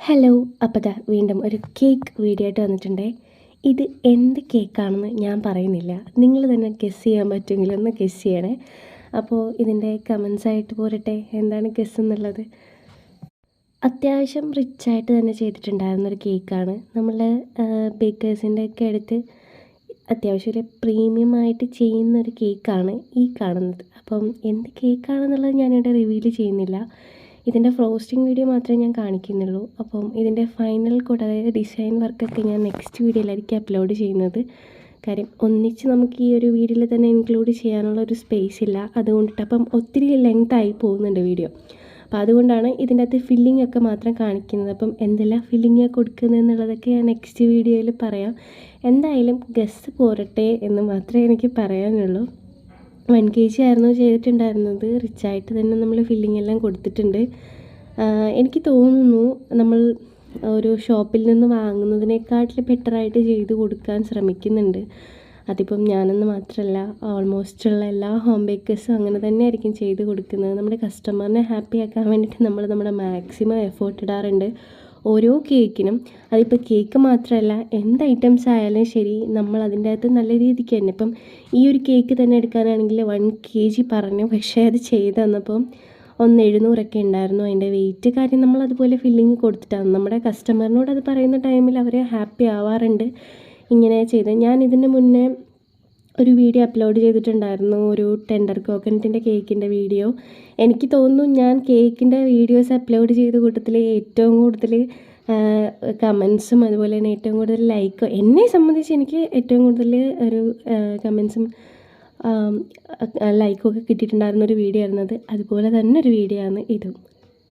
Hello, അപ്പോൾ വീണ്ടും ഒരു കേക്ക് വീഡിയോ ആയിട്ട് വന്നിട്ടുണ്ടേ. ഇത് എന്ത് കേക്കാണെന്ന് ഞാൻ പറയുന്നില്ല, നിങ്ങൾ തന്നെ ഗെസ് ചെയ്യാൻ പറ്റുമെങ്കിൽ ഒന്ന് ഗെസ് ചെയ്യണേ. അപ്പോൾ ഇതിൻ്റെ കമൻസ് ആയിട്ട് പോരട്ടെ, എന്താണ് ഗെസ് എന്നുള്ളത്. അത്യാവശ്യം റിച്ചായിട്ട് തന്നെ ചെയ്തിട്ടുണ്ടായിരുന്നൊരു കേക്കാണ്. നമ്മൾ ബേക്കേഴ്സിൻ്റെ ഒക്കെ അടുത്ത് അത്യാവശ്യം ഒരു പ്രീമിയം ആയിട്ട് ചെയ്യുന്നൊരു കേക്കാണ് ഈ കാണുന്നത്. അപ്പം എന്ത് കേക്കാണെന്നുള്ളത് ഞാനിവിടെ റിവീൽ ചെയ്യുന്നില്ല. ഇതിൻ്റെ ഫ്രോസ്റ്റിംഗ് വീഡിയോ മാത്രമേ ഞാൻ കാണിക്കുന്നുള്ളൂ. അപ്പം ഇതിൻ്റെ ഫൈനൽ കോഡ്, അതായത് ഡിസൈൻ വർക്കൊക്കെ ഞാൻ നെക്സ്റ്റ് വീഡിയോയിലായിരിക്കും അപ്ലോഡ് ചെയ്യുന്നത്. കാര്യം ഒന്നിച്ച് നമുക്ക് ഈ ഒരു വീഡിയോയിൽ തന്നെ ഇൻക്ലൂഡ് ചെയ്യാനുള്ള ഒരു സ്പേസ് ഇല്ല, അതുകൊണ്ടിട്ട് അപ്പം ഒത്തിരി ലെങ്തായി പോകുന്നുണ്ട് വീഡിയോ. അപ്പോൾ അതുകൊണ്ടാണ് ഇതിൻ്റെ അകത്ത് ഫില്ലിംഗ് ഒക്കെ മാത്രം കാണിക്കുന്നത്. അപ്പം എന്തെല്ലാം ഫില്ലിംഗ് കൊടുക്കുന്നത് എന്നുള്ളതൊക്കെ ഞാൻ നെക്സ്റ്റ് വീഡിയോയിൽ പറയാം. എന്തായാലും ഗസ് പോരട്ടെ എന്ന് മാത്രമേ എനിക്ക് പറയാനുള്ളൂ. 1 kg ആയിരുന്നു ചെയ്തിട്ടുണ്ടായിരുന്നത്. റിച്ചായിട്ട് തന്നെ നമ്മൾ ഫില്ലിംഗ് എല്ലാം കൊടുത്തിട്ടുണ്ട്. എനിക്ക് തോന്നുന്നു നമ്മൾ ഒരു ഷോപ്പിൽ നിന്ന് വാങ്ങുന്നതിനേക്കാട്ടിൽ ബെറ്ററായിട്ട് ചെയ്ത് കൊടുക്കാൻ ശ്രമിക്കുന്നുണ്ട്. അതിപ്പം ഞാനെന്ന് മാത്രമല്ല, ഓൾമോസ്റ്റ് ഉള്ള എല്ലാ ഹോം ബേക്കേഴ്സും അങ്ങനെ തന്നെ ആയിരിക്കും ചെയ്ത് കൊടുക്കുന്നത്. നമ്മുടെ കസ്റ്റമറിനെ ഹാപ്പി ആക്കാൻ വേണ്ടിയിട്ട് നമ്മൾ നമ്മുടെ മാക്സിമം എഫേർട്ട് ഇടാറുണ്ട് ഓരോ കേക്കിനും. അതിപ്പോൾ കേക്ക് മാത്രമല്ല, എന്ത് ഐറ്റംസ് ആയാലും ശരി, നമ്മൾ അതിൻ്റെ അകത്ത് നല്ല രീതിക്ക് തന്നെ. ഇപ്പം ഈ ഒരു കേക്ക് തന്നെ എടുക്കാനാണെങ്കിൽ 1 kg പറഞ്ഞു, പക്ഷേ അത് ചെയ്ത് തന്നപ്പം 1,700 ഉണ്ടായിരുന്നു അതിൻ്റെ വെയിറ്റ്. കാര്യം നമ്മൾ അതുപോലെ ഫില്ലിങ് കൊടുത്തിട്ടാണ്. നമ്മുടെ കസ്റ്റമറിനോട് അത് പറയുന്ന ടൈമിൽ അവർ ഹാപ്പി ആവാറുണ്ട് ഇങ്ങനെ ചെയ്ത്. ഞാൻ ഇതിന് മുന്നേ ഒരു വീഡിയോ അപ്ലോഡ് ചെയ്തിട്ടുണ്ടായിരുന്നു, ഒരു ടെൻഡർ കോക്കനറ്റിൻ്റെ കേക്കിൻ്റെ വീഡിയോ. എനിക്ക് തോന്നുന്നു ഞാൻ കേക്കിൻ്റെ വീഡിയോസ് അപ്ലോഡ് ചെയ്ത കൂട്ടത്തിൽ ഏറ്റവും കൂടുതൽ കമൻസും അതുപോലെ തന്നെ ഏറ്റവും കൂടുതൽ ലൈക്ക്, എന്നെ സംബന്ധിച്ച് എനിക്ക് ഏറ്റവും കൂടുതൽ ഒരു കമൻസും ലൈക്കൊക്കെ കിട്ടിയിട്ടുണ്ടായിരുന്നൊരു വീഡിയോ ആയിരുന്നത്. അതുപോലെ തന്നെ ഒരു വീഡിയോ ആണ് ഇതും.